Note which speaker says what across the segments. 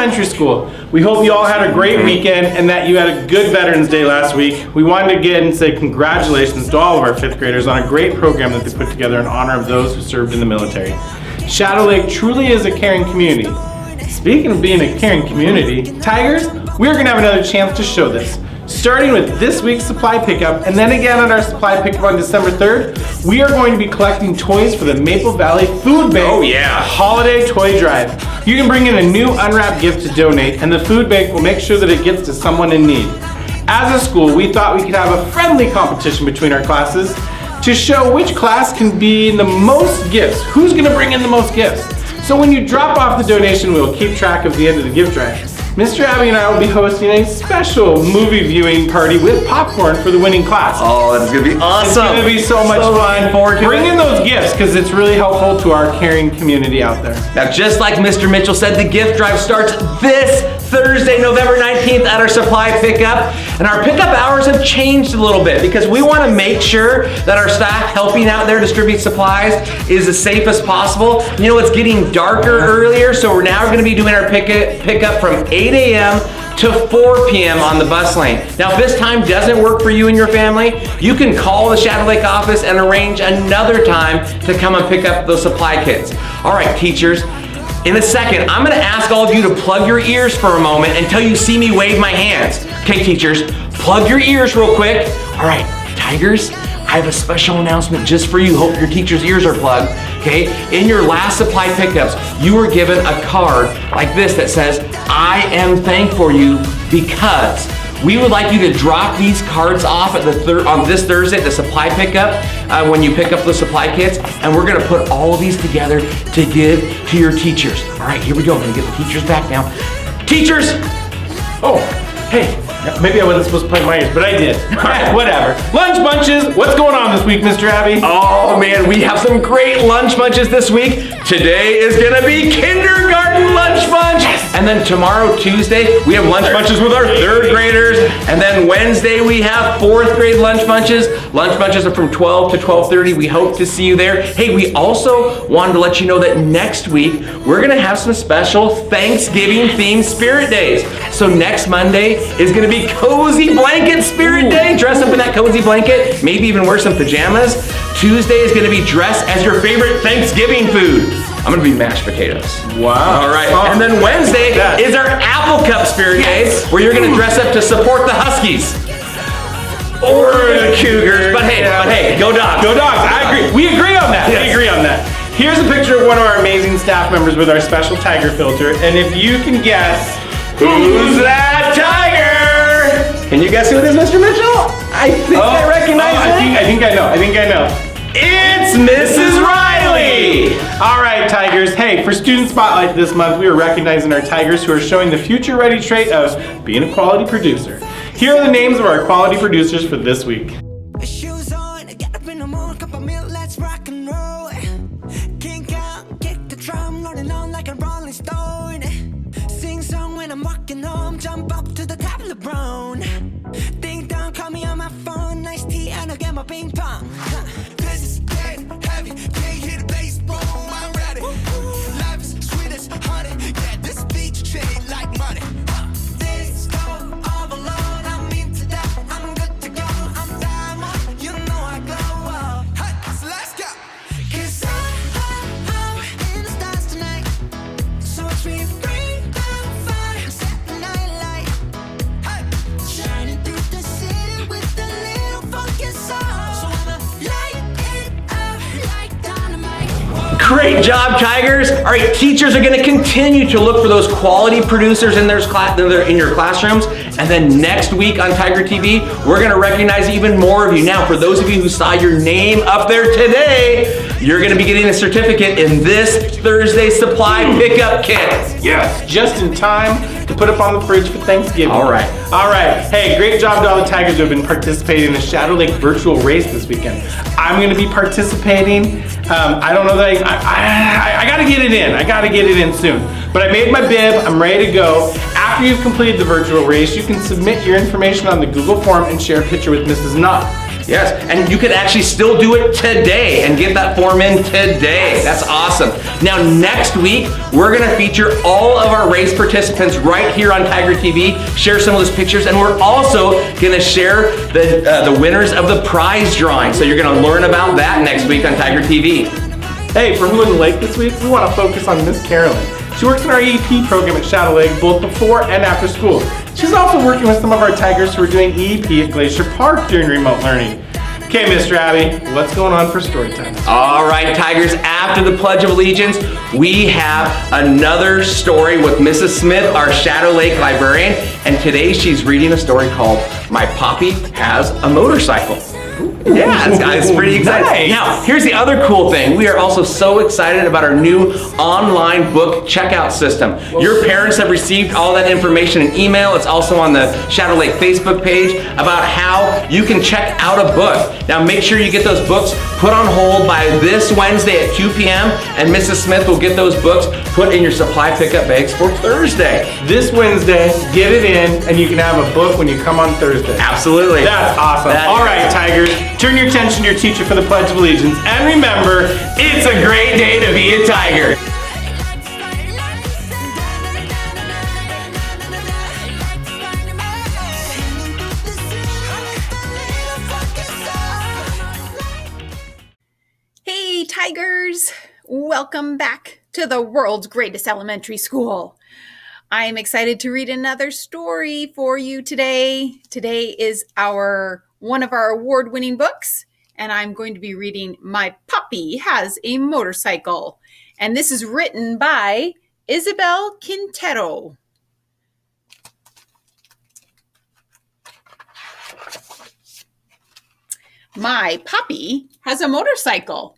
Speaker 1: Elementary School. We hope you all had a great weekend and that you had a good Veterans Day last week. We wanted to again say congratulations to all of our 5th graders on a great program that they put together in honor of those who served in the military. Shadow Lake truly is a caring community. Speaking of being a caring community, Tigers, we're going to have another chance to show this. Starting with this week's supply pickup, and then again at our supply pickup on December 3rd, we are going to be collecting toys for the Maple Valley Food Bank Holiday Toy Drive. You can bring in a new unwrapped gift to donate, and the food bank will make sure that it gets to someone in need. As a school, we thought we could have a friendly competition between our classes to show which class can be the most gifts. Who's going to bring in the most gifts? So when you drop off the donation, we'll keep track of the end of the gift drive. Mr. Abby and I will be hosting a special movie viewing party with popcorn for the winning class.
Speaker 2: Oh, that's gonna be awesome.
Speaker 1: It's gonna be so much fun. Bring in those gifts because it's really helpful to our caring community out there.
Speaker 2: Now, just like Mr. Mitchell said, the gift drive starts this Thursday, November 19th at our supply pickup. And our pickup hours have changed a little bit because we want to make sure that our staff helping out there distribute supplies is as safe as possible. You know, it's getting darker earlier, so we're now going to be doing our pickup from 8 a.m. to 4 p.m. on the bus lane. Now, if this time doesn't work for you and your family, you can call the Shadow Lake office and arrange another time to come and pick up those supply kits. All right, teachers. In a second, I'm gonna ask all of you to plug your ears for a moment until you see me wave my hands. Okay, teachers, plug your ears real quick. All right, Tigers, I have a special announcement just for you. Hope your teachers' ears are plugged, okay? In your last supply pickups, you were given a card like this that says, I am thankful for you because. We would like you to drop these cards off at on this Thursday at the supply pickup when you pick up the supply kits, and we're gonna put all of these together to give to your teachers. All right, here we go. I'm gonna get the teachers back now. Teachers! Oh, hey, maybe I wasn't supposed to play my ears, but I did. All right, whatever. Lunch bunches, what's going on this week, Mr. Abby? Oh man, we have some great lunch bunches this week. Today is gonna be kindergarten lunch bunch. Yes. And then tomorrow, Tuesday, we have lunch bunches with our 3rd graders. And then Wednesday, we have 4th grade lunch bunches. Lunch bunches are from 12 to 12:30. We hope to see you there. Hey, we also wanted to let you know that next week, we're gonna have some special Thanksgiving themed Spirit Days. So next Monday is gonna be Cozy Blanket Spirit Day. Dress up in that cozy blanket, maybe even wear some pajamas. Tuesday is gonna be dress as your favorite Thanksgiving food. I'm gonna be mashed potatoes.
Speaker 1: Wow.
Speaker 2: All right, and then Wednesday is our Apple Cup Spirit Day, where you're gonna dress up to support the Huskies. Or the Cougars, but hey, go Dogs.
Speaker 1: Go Dogs, I agree. We agree on that,
Speaker 2: Yes.
Speaker 1: we agree on that. Here's a picture of one of our amazing staff members with our special tiger filter, and if you can guess, who's that tiger?
Speaker 2: Can you guess who it is, Mr. Mitchell? I think I recognize it.
Speaker 1: I think I know.
Speaker 2: It's Mrs. Riley!
Speaker 1: All right, Tigers. Hey, for Student Spotlight this month, we are recognizing our Tigers who are showing the future-ready trait of being a quality producer. Here are the names of our quality producers for this week.
Speaker 3: Shoes on, get up in the morning, cup of milk, let's rock and roll. Kink out, kick the drum, rolling on like a rolling stone. Sing song when I'm walking home, jump up to the top of the brown. Ding dong, call me on my phone, nice tea and I'll get my ping pong. This is dead heavy, can't hear the bass, boom, I'm ready. Life is sweet as honey, yeah, this beach shade like money. This go all alone, I'm into that, I'm good to go, I'm diamond, you know I glow. Hey, so let's go. 'Cause I'm in the stars tonight, so watch me bring down fire, set the night light. Hey, shining through the city with a little funky soul. So I'ma light it up like dynamite.
Speaker 2: Great job, Tigers. All right, teachers are gonna continue to look for those quality producers in in your classrooms. And then next week on Tiger TV, we're gonna recognize even more of you. Now, for those of you who saw your name up there today, you're gonna be getting a certificate in this Thursday supply pickup kit.
Speaker 1: Yes, just in time to put up on the fridge for Thanksgiving.
Speaker 2: All right.
Speaker 1: All right. Hey, great job to all the Tigers who have been participating in the Shadow Lake virtual race this weekend. I'm going to be participating. I don't know that I got to get it in. I got to get it in soon. But I made my bib. I'm ready to go. After you've completed the virtual race, you can submit your information on the Google form and share a picture with Mrs. Knott.
Speaker 2: Yes, and you could actually still do it today and get that form in today. That's awesome. Now, next week, we're gonna feature all of our race participants right here on Tiger TV, share some of those pictures, and we're also gonna share the winners of the prize drawing. So you're gonna learn about that next week on Tiger TV.
Speaker 1: Hey, for Moon Lake this week, we want to focus on Miss Carolyn. She works in our EEP program at Shadow Lake both before and after school. She's also working with some of our Tigers who are doing EEP at Glacier Park during remote learning. Okay, Mr. Abby, what's going on for story time?
Speaker 2: All right, Tigers, after the Pledge of Allegiance, we have another story with Mrs. Smith, our Shadow Lake librarian, and today she's reading a story called My Poppy Has a Motorcycle. Yeah, it's pretty exciting.
Speaker 1: Nice.
Speaker 2: Now, here's the other cool thing. We are also so excited about our new online book checkout system. Your parents have received all that information in email. It's also on the Shadow Lake Facebook page about how you can check out a book. Now, make sure you get those books put on hold by this Wednesday at 2 p.m. and Mrs. Smith will get those books put in your supply pickup bags for Thursday.
Speaker 1: This Wednesday, get it in, and you can have a book when you come on Thursday.
Speaker 2: Absolutely.
Speaker 1: That's awesome. All right, Tigers, turn your attention to your teacher for the Pledge of Allegiance, and remember,
Speaker 2: It's a great day to be a Tiger.
Speaker 4: Hey, Tigers! Welcome back to the world's greatest elementary school. I am excited to read another story for you today. Today is one of our award-winning books, and I'm going to be reading My Poppy Has a Motorcycle. And this is written by Isabel Quintero. My Poppy has a motorcycle.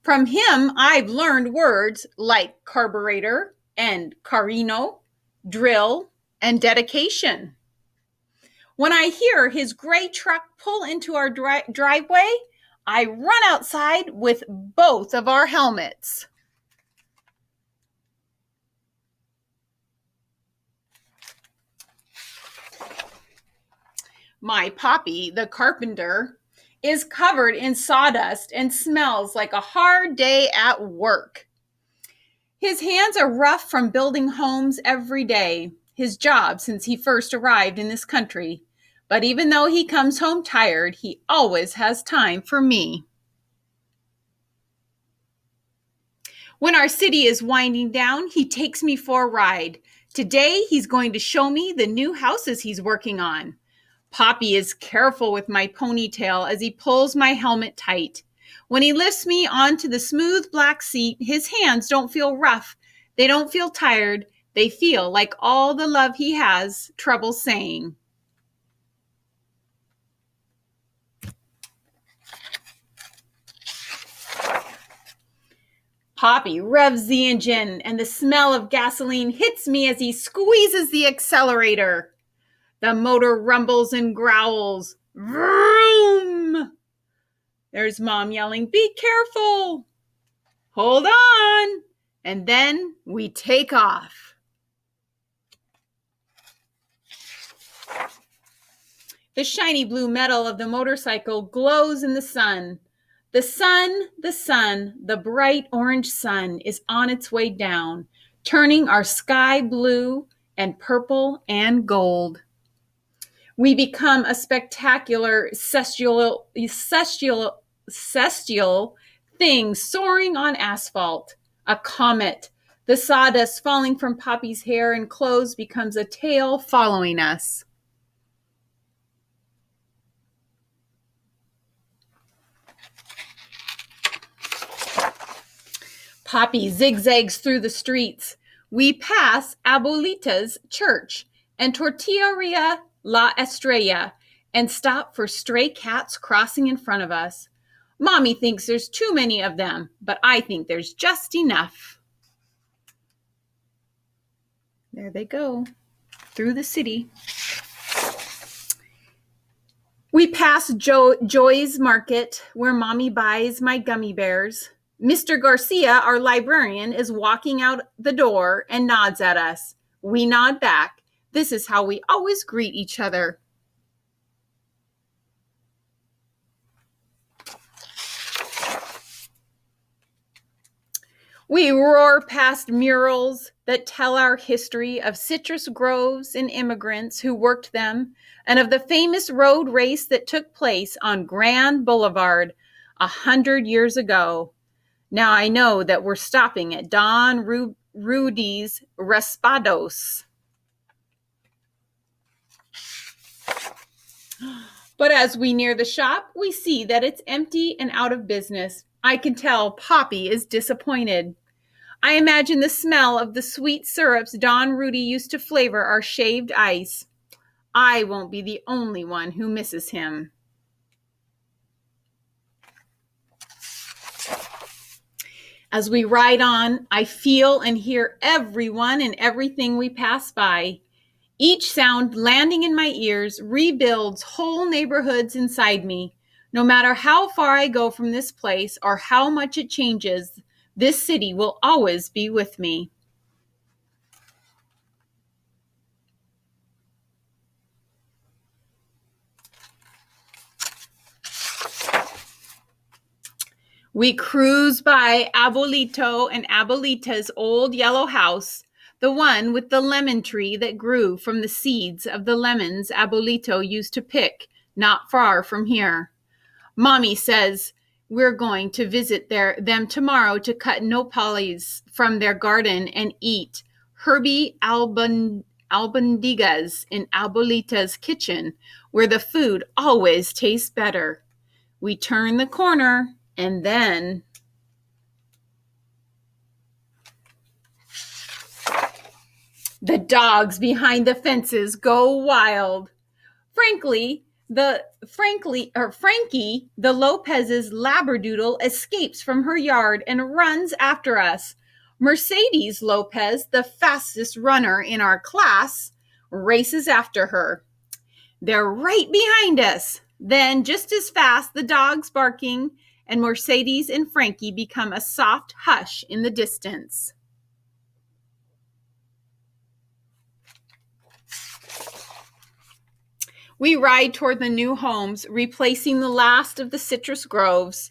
Speaker 4: From him, I've learned words like carburetor and carino, drill, and dedication. When I hear his gray truck pull into our driveway, I run outside with both of our helmets. My Poppy, the carpenter, is covered in sawdust and smells like a hard day at work. His hands are rough from building homes every day, his job since he first arrived in this country. But even though he comes home tired, he always has time for me. When our city is winding down, he takes me for a ride. Today, he's going to show me the new houses he's working on. Poppy is careful with my ponytail as he pulls my helmet tight. When he lifts me onto the smooth black seat, his hands don't feel rough. They don't feel tired. They feel like all the love he has trouble saying. Poppy revs the engine, and the smell of gasoline hits me as he squeezes the accelerator. The motor rumbles and growls. Vroom! There's Mom yelling, "Be careful!" Hold on! And then we take off. The shiny blue metal of the motorcycle glows in the sun. The sun, the bright orange sun is on its way down, turning our sky blue and purple and gold. We become a spectacular celestial thing soaring on asphalt, a comet. The sawdust falling from Poppy's hair and clothes becomes a tail following us. Poppy zigzags through the streets. We pass Abuelita's church and Tortilleria La Estrella and stop for stray cats crossing in front of us. Mommy thinks there's too many of them, but I think there's just enough. There they go, through the city. We pass Joy's Market, where Mommy buys my gummy bears. Mr. Garcia, our librarian, is walking out the door and nods at us. We nod back. This is how we always greet each other. We roar past murals that tell our history of citrus groves and immigrants who worked them, and of the famous road race that took place on Grand Boulevard 100 years ago. Now I know that we're stopping at Don Rudy's Raspados. But as we near the shop, we see that it's empty and out of business. I can tell Poppy is disappointed. I imagine the smell of the sweet syrups Don Rudy used to flavor our shaved ice. I won't be the only one who misses him. As we ride on, I feel and hear everyone and everything we pass by. Each sound landing in my ears rebuilds whole neighborhoods inside me. No matter how far I go from this place or how much it changes, this city will always be with me. We cruise by Abuelito and Abuelita's old yellow house, the one with the lemon tree that grew from the seeds of the lemons Abuelito used to pick not far from here. Mommy says we're going to visit them tomorrow to cut nopales from their garden and eat Herbie albondigas in Abuelita's kitchen, where the food always tastes better. We turn the corner, and then the dogs behind the fences go wild. Frankie, the Lopez's labradoodle escapes from her yard and runs after us. Mercedes Lopez, the fastest runner in our class, races after her. They're right behind us. Then, just as fast, the dogs barking, and Mercedes and Frankie become a soft hush in the distance. We ride toward the new homes, replacing the last of the citrus groves.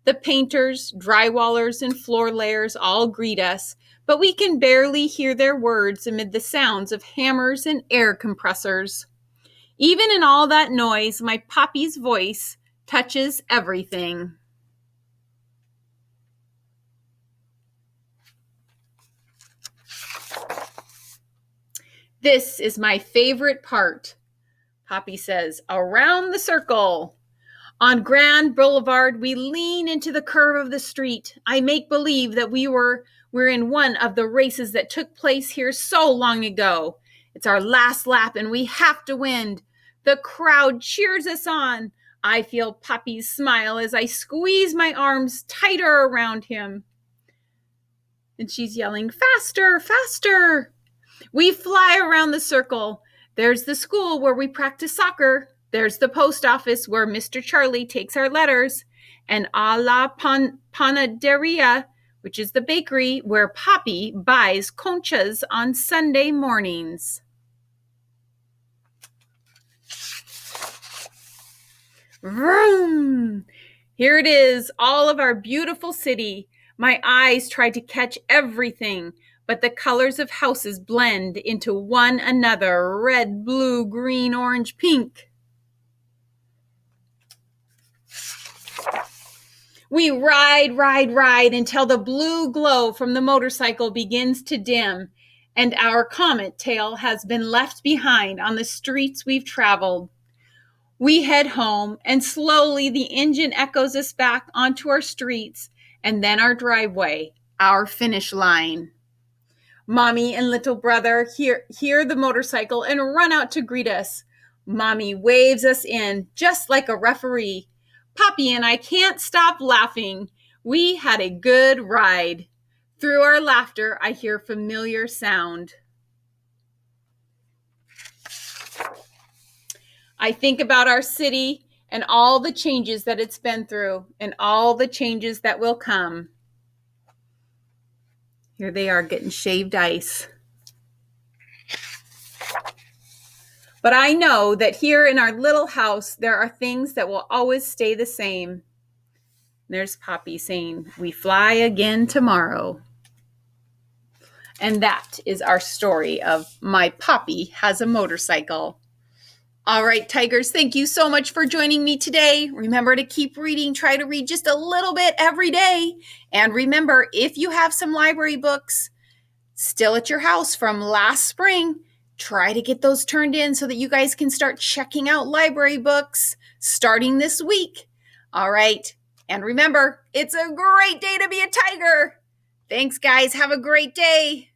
Speaker 4: The painters, drywallers, and floor layers all greet us, but we can barely hear their words amid the sounds of hammers and air compressors. Even in all that noise, my Poppy's voice touches everything. This is my favorite part, Poppy says, around the circle. On Grand Boulevard, we lean into the curve of the street. I make believe that we're in one of the races that took place here so long ago. It's our last lap and we have to win. The crowd cheers us on. I feel Poppy's smile as I squeeze my arms tighter around him. And she's yelling, faster, faster. We fly around the circle. There's the school where we practice soccer. There's the post office where Mr. Charlie takes our letters. And A La Panaderia, which is the bakery where Poppy buys conchas on Sunday mornings. Vroom! Here it is, all of our beautiful city. My eyes try to catch everything, but the colors of houses blend into one another, red, blue, green, orange, pink. We ride until the blue glow from the motorcycle begins to dim, and our comet tail has been left behind on the streets we've traveled. We head home, and slowly the engine echoes us back onto our streets, and then our driveway, our finish line. Mommy and little brother hear the motorcycle and run out to greet us. Mommy waves us in just like a referee. Poppy and I can't stop laughing. We had a good ride. Through our laughter, I hear familiar sound. I think about our city and all the changes that it's been through and all the changes that will come. Here they are getting shaved ice. But I know that here in our little house, there are things that will always stay the same. There's Poppy saying, we fly again tomorrow. And that is our story of My Poppy Has a Motorcycle. All right, Tigers, thank you so much for joining me today. Remember to keep reading. Try to read just a little bit every day. And remember, if you have some library books still at your house from last spring, try to get those turned in so that you guys can start checking out library books starting this week. All right. And remember, it's a great day to be a tiger. Thanks, guys. Have a great day.